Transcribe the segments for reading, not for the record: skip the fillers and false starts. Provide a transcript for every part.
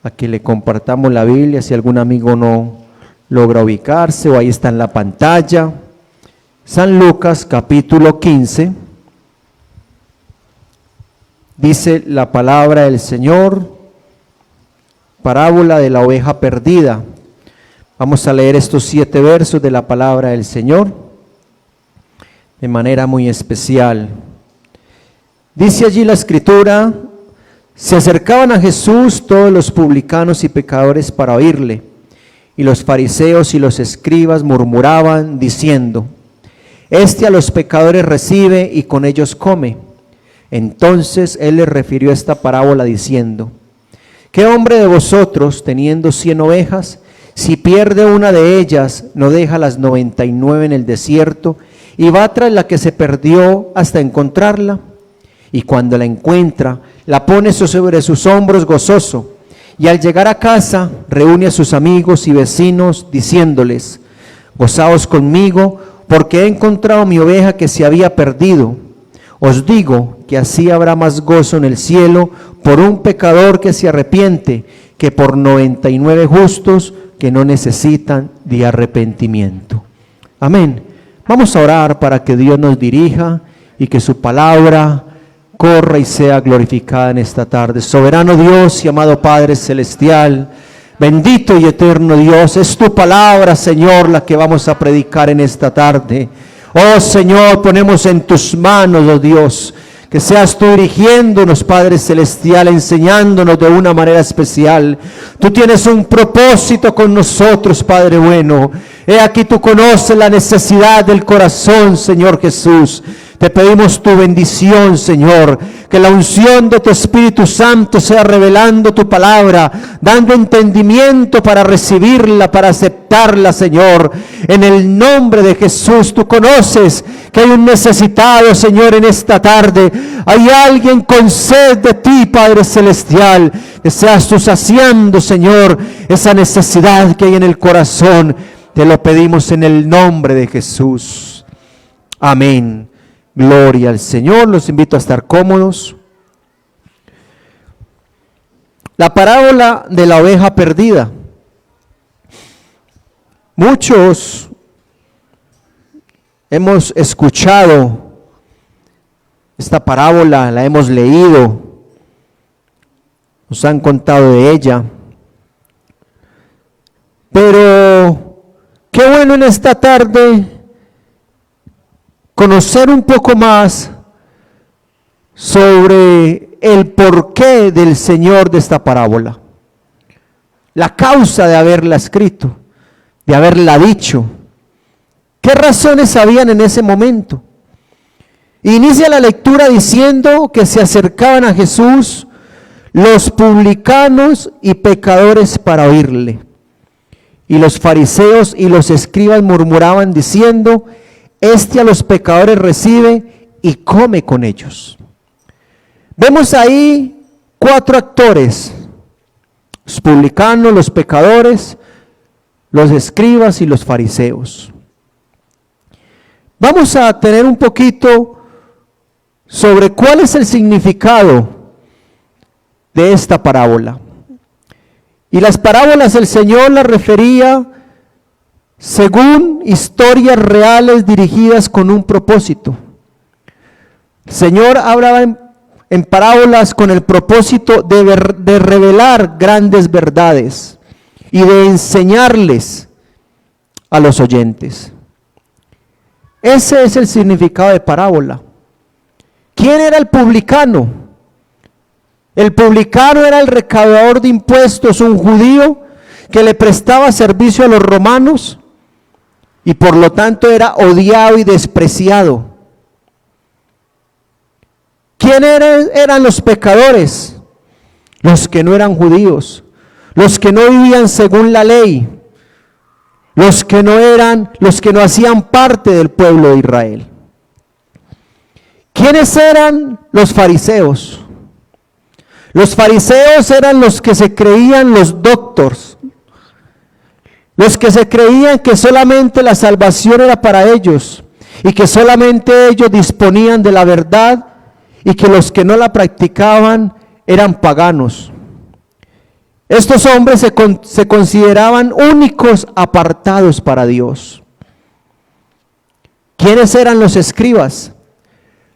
a que le compartamos la Biblia si algún amigo no logra ubicarse, o ahí está en la pantalla. San Lucas capítulo 15, dice la palabra del Señor, parábola de la oveja perdida. Vamos a leer estos 7 versos de la palabra del Señor de manera muy especial. Dice allí la Escritura: se acercaban a Jesús todos los publicanos y pecadores para oírle, y los fariseos y los escribas murmuraban diciendo: este a los pecadores recibe y con ellos come. Entonces él les refirió esta parábola diciendo: ¿qué hombre de vosotros, teniendo 100 ovejas, si pierde una de ellas, no deja las 99 en el desierto y va tras la que se perdió hasta encontrarla? Y cuando la encuentra, la pone sobre sus hombros gozoso, y al llegar a casa reúne a sus amigos y vecinos diciéndoles: gozaos conmigo, porque he encontrado mi oveja que se había perdido. Os digo que así habrá más gozo en el cielo por un pecador que se arrepiente, que por 99 justos que no necesitan de arrepentimiento. Amén. Vamos a orar para que Dios nos dirija y que su palabra corra y sea glorificada en esta tarde. Soberano Dios y amado Padre Celestial, bendito y eterno Dios, es tu palabra, Señor, la que vamos a predicar en esta tarde. Oh Señor, ponemos en tus manos, oh Dios, que seas tú dirigiéndonos, Padre Celestial, enseñándonos de una manera especial. Tú tienes un propósito con nosotros, Padre bueno. He aquí tú conoces la necesidad del corazón, Señor Jesús. Te pedimos tu bendición, Señor, que la unción de tu Espíritu Santo sea revelando tu palabra, dando entendimiento para recibirla, para aceptarla, Señor. En el nombre de Jesús, tú conoces que hay un necesitado, Señor, en esta tarde. Hay alguien con sed de ti, Padre Celestial, que seas tú saciando, Señor, esa necesidad que hay en el corazón. Te lo pedimos en el nombre de Jesús. Amén. Gloria al Señor. Los invito a estar cómodos. La parábola de la oveja perdida. Muchos hemos escuchado esta parábola, la hemos leído, nos han contado de ella. Pero qué bueno en esta tarde conocer un poco más sobre el porqué del Señor de esta parábola, la causa de haberla escrito, de haberla dicho. ¿Qué razones habían en ese momento? Inicia la lectura diciendo que se acercaban a Jesús los publicanos y pecadores para oírle, y los fariseos y los escribas murmuraban diciendo: este a los pecadores recibe y come con ellos. Vemos ahí 4 actores: los publicanos, los pecadores, los escribas y los fariseos. Vamos a tener un poquito sobre cuál es el significado de esta parábola. Y las parábolas el Señor las refería según historias reales dirigidas con un propósito. El Señor hablaba en parábolas con el propósito de revelar grandes verdades y de enseñarles a los oyentes. Ese es el significado de parábola. ¿Quién era el publicano? El publicano era el recaudador de impuestos, un judío que le prestaba servicio a los romanos y por lo tanto era odiado y despreciado. ¿Quiénes eran los pecadores? Los que no eran judíos, los que no vivían según la ley, los que no hacían parte del pueblo de Israel. ¿Quiénes eran los fariseos? Los fariseos eran los que se creían los doctores, los que se creían que solamente la salvación era para ellos y que solamente ellos disponían de la verdad y que los que no la practicaban eran paganos. Estos hombres se consideraban únicos, apartados para Dios. ¿Quiénes eran los escribas?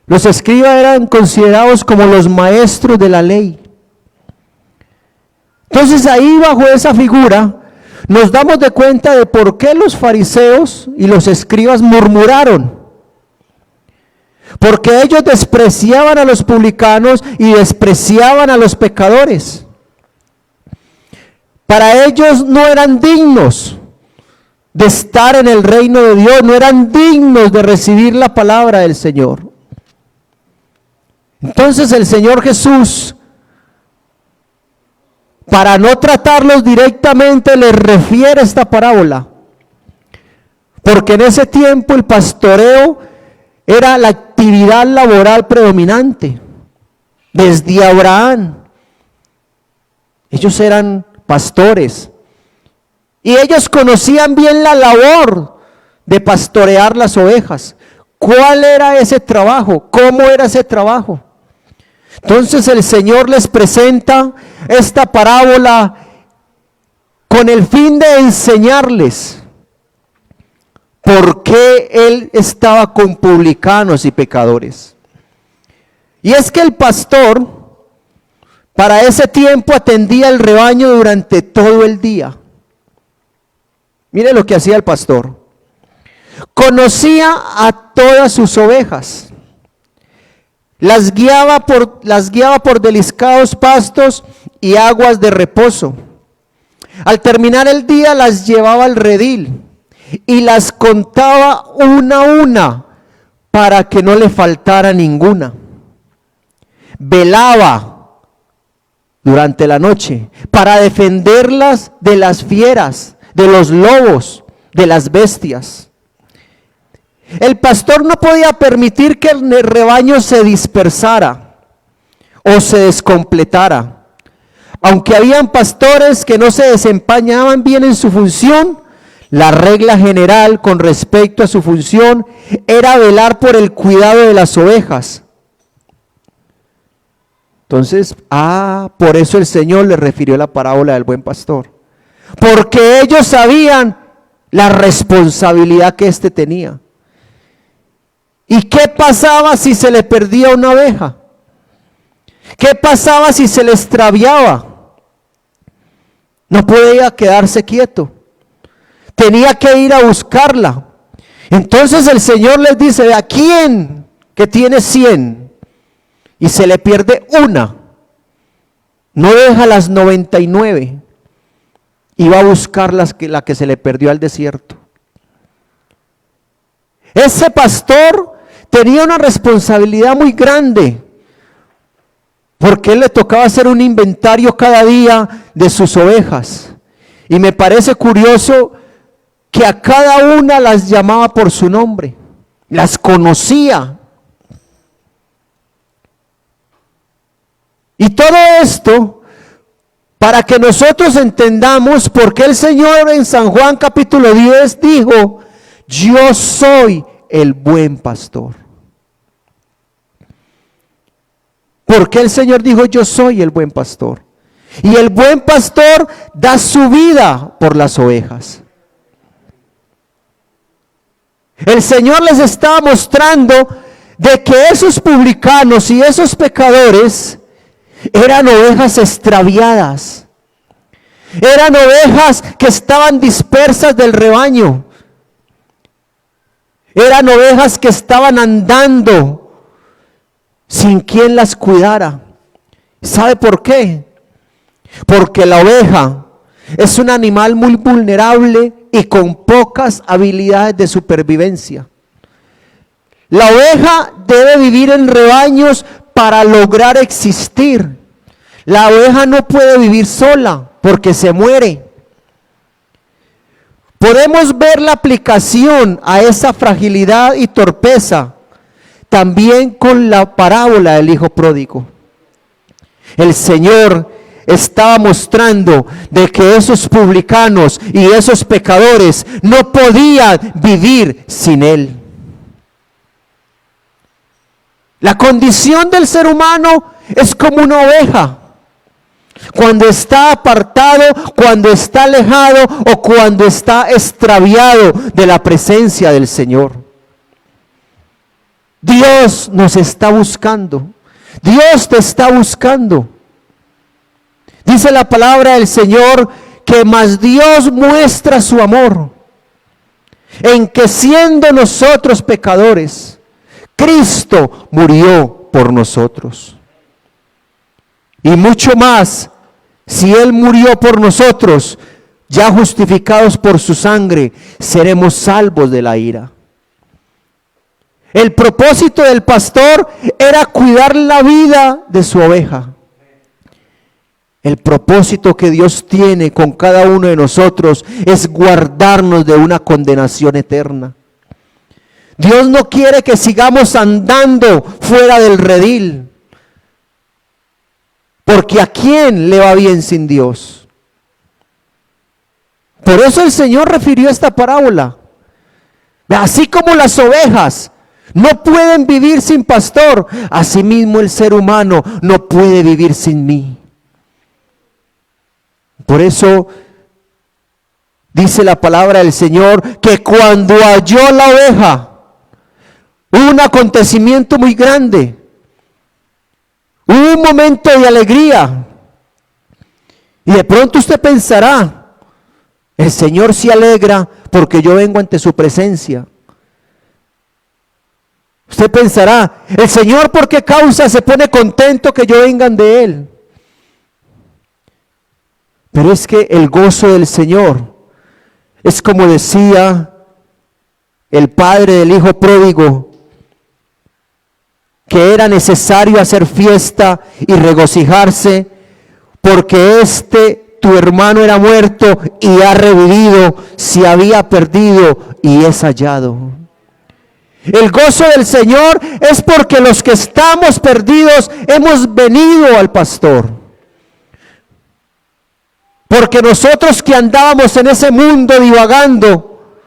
Los escribas eran considerados como los maestros de la ley. Entonces ahí, bajo esa figura, nos damos de cuenta de por qué los fariseos y los escribas murmuraron. Porque ellos despreciaban a los publicanos y despreciaban a los pecadores. Para ellos no eran dignos de estar en el reino de Dios, no eran dignos de recibir la palabra del Señor. Entonces el Señor Jesús, para no tratarlos directamente, les refiere esta parábola. Porque en ese tiempo el pastoreo era la actividad laboral predominante. Desde Abraham. Ellos eran pastores. Y ellos conocían bien la labor de pastorear las ovejas. ¿Cuál era ese trabajo? ¿Cómo era ese trabajo? Entonces el Señor les presenta esta parábola con el fin de enseñarles por qué Él estaba con publicanos y pecadores. Y es que el pastor para ese tiempo atendía el rebaño durante todo el día. Mire lo que hacía el pastor. Conocía a todas sus ovejas. Las guiaba por deliscados pastos y aguas de reposo. Al terminar el día las llevaba al redil y las contaba una a una para que no le faltara ninguna. Velaba durante la noche para defenderlas de las fieras, de los lobos, de las bestias. El pastor no podía permitir que el rebaño se dispersara o se descompletara. Aunque habían pastores que no se desempeñaban bien en su función, la regla general con respecto a su función era velar por el cuidado de las ovejas. Entonces, por eso el Señor le refirió la parábola del buen pastor. Porque ellos sabían la responsabilidad que éste tenía. ¿Y qué pasaba si se le perdía una oveja? ¿Qué pasaba si se le extraviaba? No podía quedarse quieto. Tenía que ir a buscarla. Entonces el Señor les dice: ¿a quién que tiene 100 y se le pierde una, no deja las 99 y va a buscar la que se le perdió al desierto? Ese pastor tenía una responsabilidad muy grande, porque él le tocaba hacer un inventario cada día de sus ovejas. Y me parece curioso que a cada una las llamaba por su nombre, las conocía. Y todo esto para que nosotros entendamos por qué el Señor en San Juan capítulo 10 dijo: yo soy el buen pastor. ¿Por qué el Señor dijo: yo soy el buen pastor? Y el buen pastor da su vida por las ovejas. El Señor les estaba mostrando de que esos publicanos y esos pecadores eran ovejas extraviadas. Eran ovejas que estaban dispersas del rebaño. Eran ovejas que estaban andando sin quien las cuidara. ¿Sabe por qué? Porque la oveja es un animal muy vulnerable y con pocas habilidades de supervivencia. La oveja debe vivir en rebaños para lograr existir. La oveja no puede vivir sola porque se muere. Podemos ver la aplicación a esa fragilidad y torpeza también con la parábola del hijo pródigo. El Señor estaba mostrando de que esos publicanos y esos pecadores no podían vivir sin Él. La condición del ser humano es como una oveja. cuando está apartado, cuando está alejado o cuando está extraviado de la presencia del Señor. Dios nos está buscando. Dios te está buscando. Dice la palabra del Señor que más Dios muestra su amor en que siendo nosotros pecadores, Cristo murió por nosotros. Y mucho más, si Él murió por nosotros, ya justificados por su sangre, seremos salvos de la ira. El propósito del pastor era cuidar la vida de su oveja. El propósito que Dios tiene con cada uno de nosotros es guardarnos de una condenación eterna. Dios no quiere que sigamos andando fuera del redil, porque ¿a quién le va bien sin Dios? Por eso el Señor refirió esta parábola. Así como las ovejas no pueden vivir sin pastor, asimismo el ser humano no puede vivir sin mí. Por eso dice la palabra del Señor que cuando halló la oveja, hubo un acontecimiento muy grande, hubo un momento de alegría. Y de pronto usted pensará, el Señor se alegra porque yo vengo ante su presencia. Usted pensará, el Señor por qué causa se pone contento que yo venga de Él. Pero es que el gozo del Señor es como decía el padre del hijo pródigo, que era necesario hacer fiesta y regocijarse porque tu hermano era muerto y ha revivido, se había perdido y es hallado. El gozo del Señor es porque los que estamos perdidos hemos venido al pastor. Porque nosotros que andábamos en ese mundo divagando,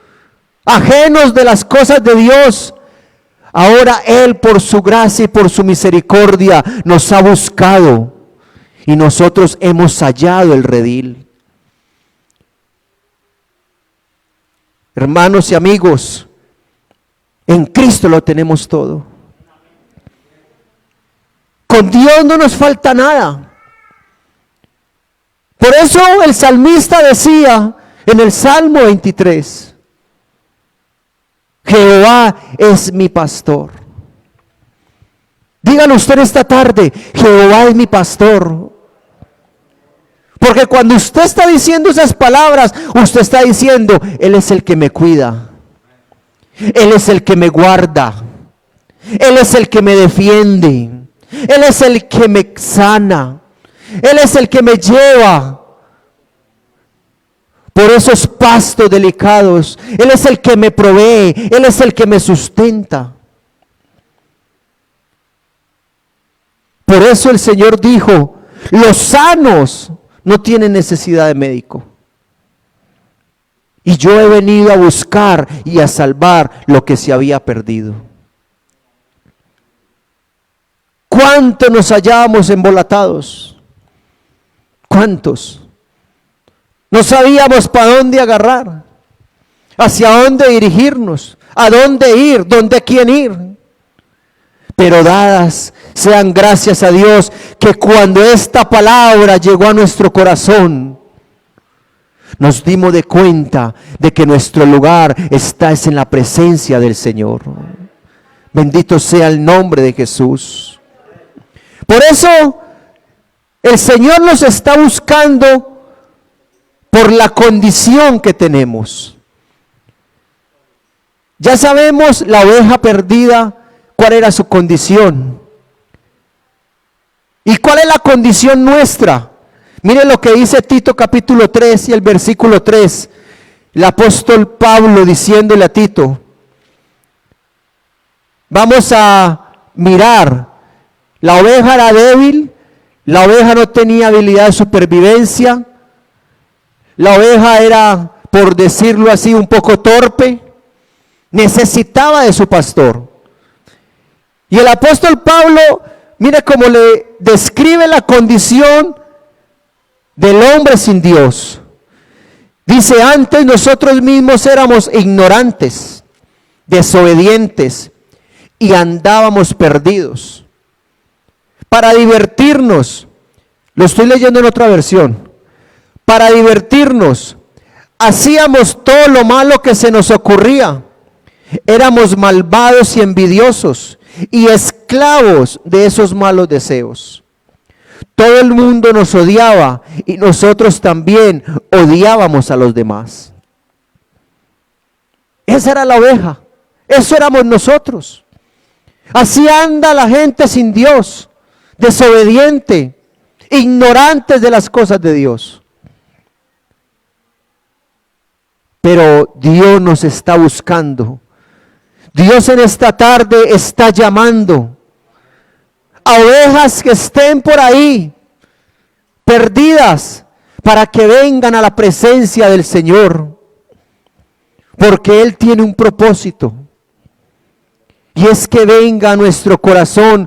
ajenos de las cosas de Dios, ahora Él por su gracia y por su misericordia nos ha buscado y nosotros hemos hallado el redil. Hermanos y amigos, en Cristo lo tenemos todo. Con Dios no nos falta nada. Por eso el salmista decía en el Salmo 23, Jehová es mi pastor. Dígalo usted esta tarde, Jehová es mi pastor. Porque cuando usted está diciendo esas palabras, usted está diciendo, Él es el que me cuida. Él es el que me guarda. Él es el que me defiende. Él es el que me sana. Él es el que me lleva por esos pastos delicados. Él es el que me provee. Él es el que me sustenta. Por eso el Señor dijo, los sanos no tienen necesidad de médico. Y yo he venido a buscar y a salvar lo que se había perdido. ¿Cuántos nos hallábamos embolatados? ¿Cuántos? No sabíamos para dónde agarrar, hacia dónde dirigirnos, a dónde ir, dónde quién ir. Pero dadas sean gracias a Dios que cuando esta palabra llegó a nuestro corazón, nos dimos de cuenta de que nuestro lugar está en la presencia del Señor. Bendito sea el nombre de Jesús. Por eso el Señor nos está buscando por la condición que tenemos. Ya sabemos la oveja perdida, cuál era su condición. ¿Y cuál es la condición nuestra? Mire lo que dice Tito capítulo 3 y el versículo 3. El apóstol Pablo diciéndole a Tito, vamos a mirar, la oveja era débil, la oveja no tenía habilidad de supervivencia, la oveja era, por decirlo así, un poco torpe, necesitaba de su pastor. Y el apóstol Pablo, mire cómo le describe la condición del hombre sin Dios. Dice, antes nosotros mismos éramos ignorantes, desobedientes y andábamos perdidos. Para divertirnos, lo estoy leyendo en otra versión, para divertirnos, hacíamos todo lo malo que se nos ocurría. Éramos malvados y envidiosos y esclavos de esos malos deseos. Todo el mundo nos odiaba y nosotros también odiábamos a los demás. Esa era la oveja, eso éramos nosotros. Así anda la gente sin Dios, desobediente, ignorantes de las cosas de Dios. Pero Dios nos está buscando. Dios en esta tarde está llamando a ovejas que estén por ahí, perdidas, para que vengan a la presencia del Señor. Porque Él tiene un propósito. Y es que venga a nuestro corazón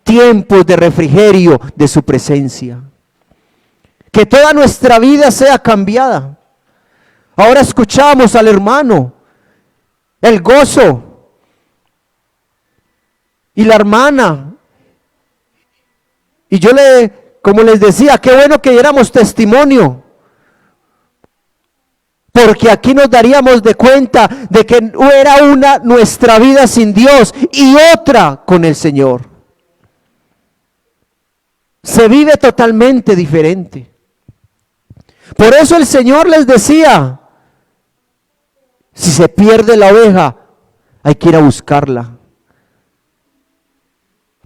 tiempos de refrigerio de su presencia. Que toda nuestra vida sea cambiada. Ahora escuchamos al hermano, el gozo. Y la hermana, y yo como les decía, qué bueno que diéramos testimonio, porque aquí nos daríamos de cuenta de que era una nuestra vida sin Dios y otra con el Señor. Se vive totalmente diferente. Por eso el Señor les decía, si se pierde la oveja, hay que ir a buscarla.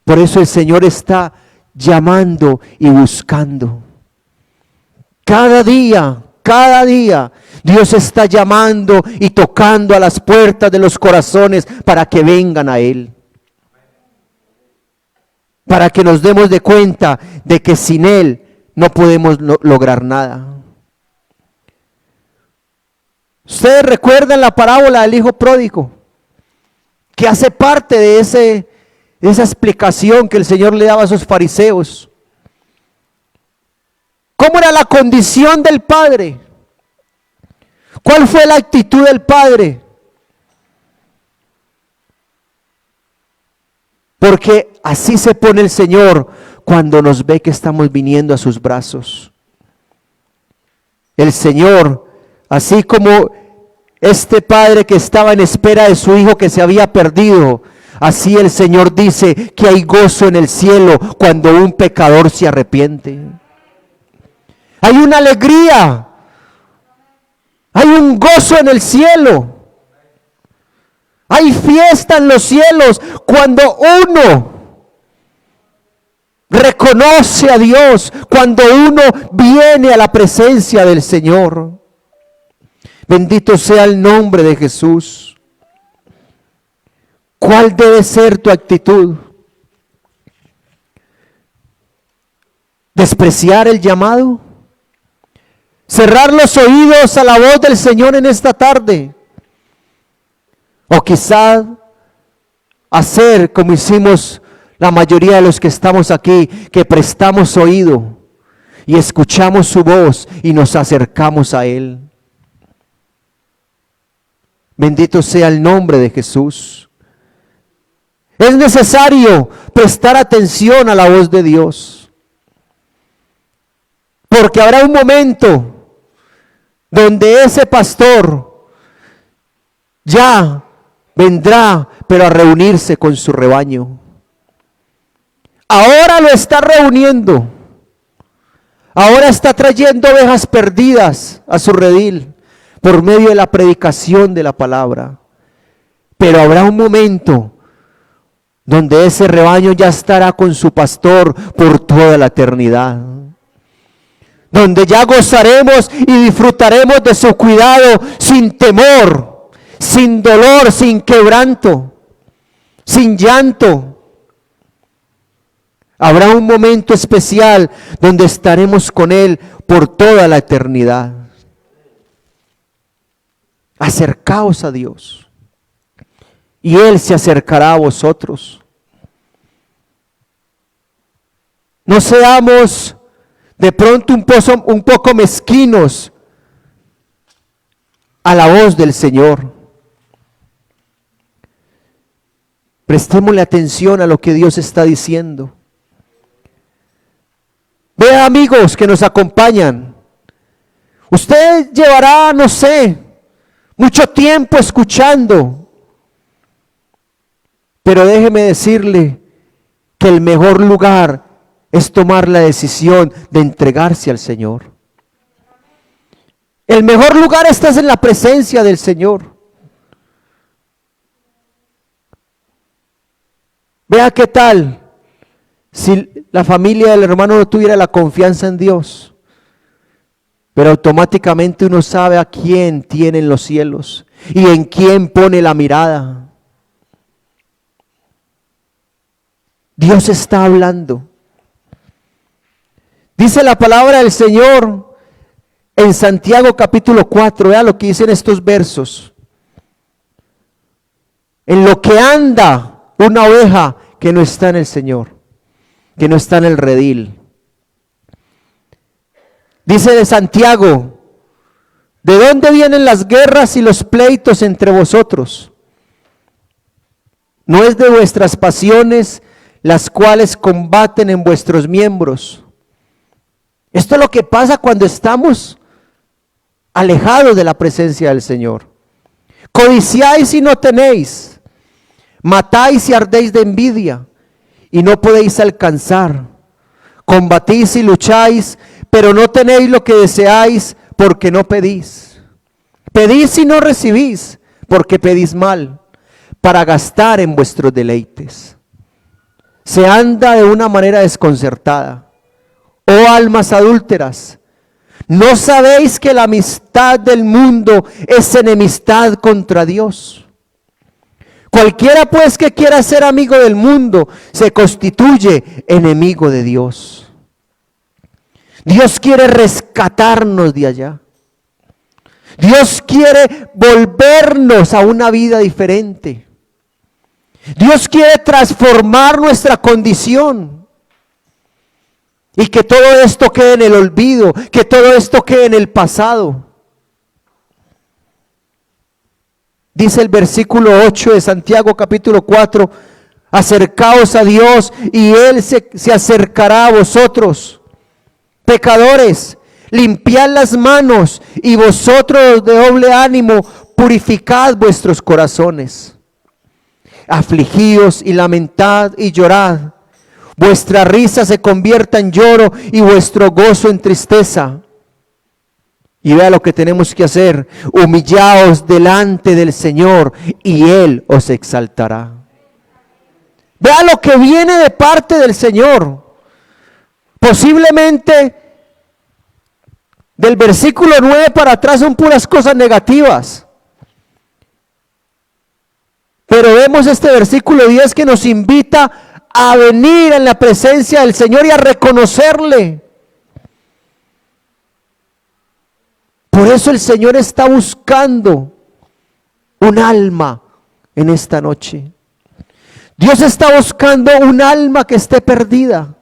Por eso el Señor está llamando y buscando. Cada día, Dios está llamando y tocando a las puertas de los corazones para que vengan a Él. Para que nos demos de cuenta de que sin Él no podemos lograr nada. Ustedes recuerdan la parábola del hijo pródigo, que hace parte de esa explicación que el Señor le daba a sus fariseos. ¿Cómo era la condición del padre? ¿Cuál fue la actitud del padre? Porque así se pone el Señor cuando nos ve que estamos viniendo a sus brazos. El Señor, así como este padre que estaba en espera de su hijo que se había perdido, así el Señor dice que hay gozo en el cielo cuando un pecador se arrepiente. Hay una alegría, hay un gozo en el cielo. Hay fiesta en los cielos cuando uno reconoce a Dios, cuando uno viene a la presencia del Señor. Bendito sea el nombre de Jesús. ¿Cuál debe ser tu actitud? ¿Despreciar el llamado? ¿Cerrar los oídos a la voz del Señor en esta tarde? O quizá hacer como hicimos la mayoría de los que estamos aquí, que prestamos oído y escuchamos su voz y nos acercamos a Él. Bendito sea el nombre de Jesús. Es necesario prestar atención a la voz de Dios. Porque habrá un momento donde ese pastor ya vendrá, pero a reunirse con su rebaño. Ahora lo está reuniendo. Ahora está trayendo ovejas perdidas a su redil por medio de la predicación de la palabra. Pero habrá un momento donde ese rebaño ya estará con su pastor por toda la eternidad. Donde ya gozaremos y disfrutaremos de su cuidado sin temor, sin dolor, sin quebranto, sin llanto. Habrá un momento especial donde estaremos con Él por toda la eternidad. Acercaos a Dios y Él se acercará a vosotros. No seamos de pronto un poco mezquinos a la voz del Señor. Prestémosle atención a lo que Dios está diciendo. Vea, amigos que nos acompañan, usted llevará, no sé, mucho tiempo escuchando, pero déjeme decirle que el mejor lugar es tomar la decisión de entregarse al Señor. El mejor lugar estás en la presencia del Señor. Vea qué tal si la familia del hermano no tuviera la confianza en Dios, pero automáticamente uno sabe a quién tiene en los cielos y en quién pone la mirada. Dios está hablando. Dice la palabra del Señor en Santiago capítulo 4, vea lo que dicen estos versos. En lo que anda una oveja que no está en el Señor, que no está en el redil. Dice de Santiago: ¿de dónde vienen las guerras y los pleitos entre vosotros? ¿No es de vuestras pasiones las cuales combaten en vuestros miembros? Esto es lo que pasa cuando estamos alejados de la presencia del Señor. Codiciáis y no tenéis, matáis y ardéis de envidia y no podéis alcanzar. Combatís y lucháis, pero no tenéis lo que deseáis porque no pedís. Pedís y no recibís porque pedís mal, para gastar en vuestros deleites. Se anda de una manera desconcertada. Oh almas adúlteras, ¿no sabéis que la amistad del mundo es enemistad contra Dios? Cualquiera pues que quiera ser amigo del mundo se constituye enemigo de Dios. Dios quiere rescatarnos de allá. Dios quiere volvernos a una vida diferente. Dios quiere transformar nuestra condición. Y que todo esto quede en el olvido, que todo esto quede en el pasado. Dice el versículo 8 de Santiago capítulo 4, acercaos a Dios y Él se acercará a vosotros. Pecadores, limpiad las manos y vosotros de doble ánimo, purificad vuestros corazones. Afligíos y lamentad y llorad. Vuestra risa se convierta en lloro y vuestro gozo en tristeza. Y vea lo que tenemos que hacer: humillaos delante del Señor y Él os exaltará. Vea lo que viene de parte del Señor. Posiblemente del versículo 9 para atrás son puras cosas negativas. Pero vemos este versículo 10 que nos invita a venir en la presencia del Señor y a reconocerle. Por eso el Señor está buscando un alma en esta noche. Dios está buscando un alma que esté perdida.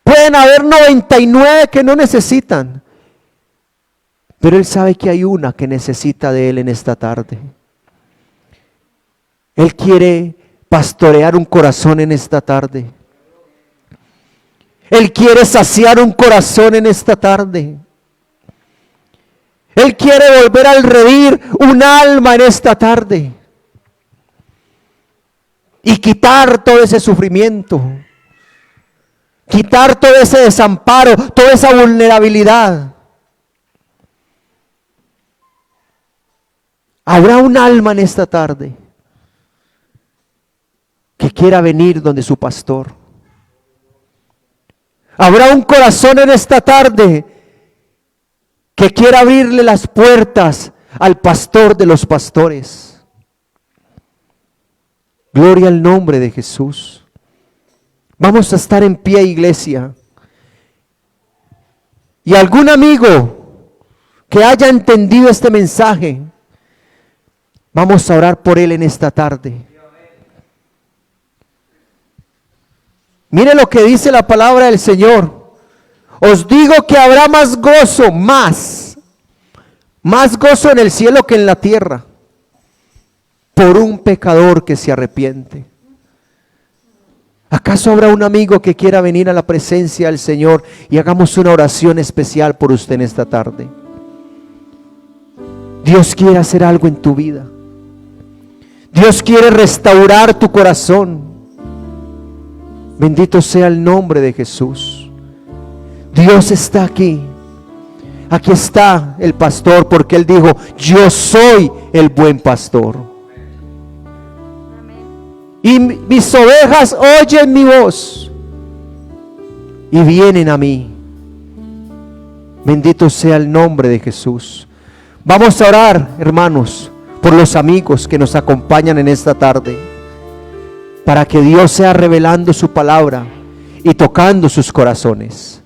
Pueden haber 99 que no necesitan, pero Él sabe que hay una que necesita de Él en esta tarde. Él quiere pastorear un corazón en esta tarde. Él quiere saciar un corazón en esta tarde. Él quiere volver al redil un alma en esta tarde. Y quitar todo ese sufrimiento. Quitar todo ese desamparo, toda esa vulnerabilidad. Habrá un alma en esta tarde que quiera venir donde su pastor. Habrá un corazón en esta tarde que quiera abrirle las puertas al pastor de los pastores. Gloria al nombre de Jesús. Vamos a estar en pie, iglesia. Y algún amigo que haya entendido este mensaje, vamos a orar por él en esta tarde. Mire lo que dice la palabra del Señor. Os digo que habrá más gozo, más gozo en el cielo que en la tierra, por un pecador que se arrepiente. ¿Acaso habrá un amigo que quiera venir a la presencia del Señor y hagamos una oración especial por usted en esta tarde? Dios quiere hacer algo en tu vida. Dios quiere restaurar tu corazón. Bendito sea el nombre de Jesús. Dios está aquí. Aquí está el pastor, porque Él dijo: yo soy el buen pastor. Y mis ovejas oyen mi voz y vienen a mí. Bendito sea el nombre de Jesús. Vamos a orar, hermanos, por los amigos que nos acompañan en esta tarde, para que Dios sea revelando su palabra y tocando sus corazones.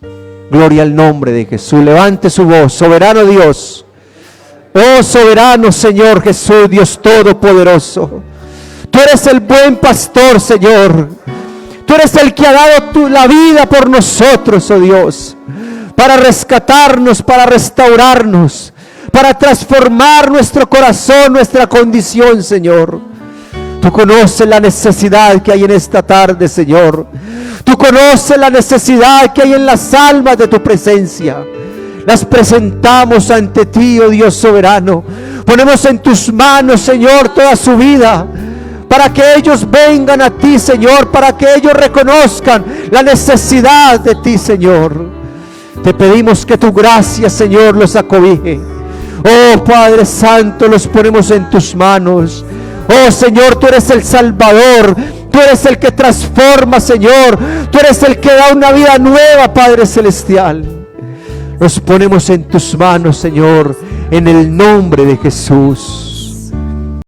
Gloria al nombre de Jesús. Levante su voz. Soberano Dios, oh soberano Señor Jesús, Dios todopoderoso. Tú eres el buen pastor, Señor. Tú eres el que ha dado la vida por nosotros, oh Dios, para rescatarnos, para restaurarnos, para transformar nuestro corazón, nuestra condición, Señor. Tú conoces la necesidad que hay en esta tarde, Señor. Tú conoces la necesidad que hay en las almas de tu presencia. Las presentamos ante ti, oh Dios soberano. Ponemos en tus manos, Señor, toda su vida, para que ellos vengan a ti, Señor, para que ellos reconozcan la necesidad de ti, Señor. Te pedimos que tu gracia, Señor, los acobije. Oh Padre Santo, los ponemos en tus manos. Oh Señor, tú eres el Salvador, tú eres el que transforma, Señor, tú eres el que da una vida nueva, Padre Celestial. Los ponemos en tus manos, Señor, en el nombre de Jesús.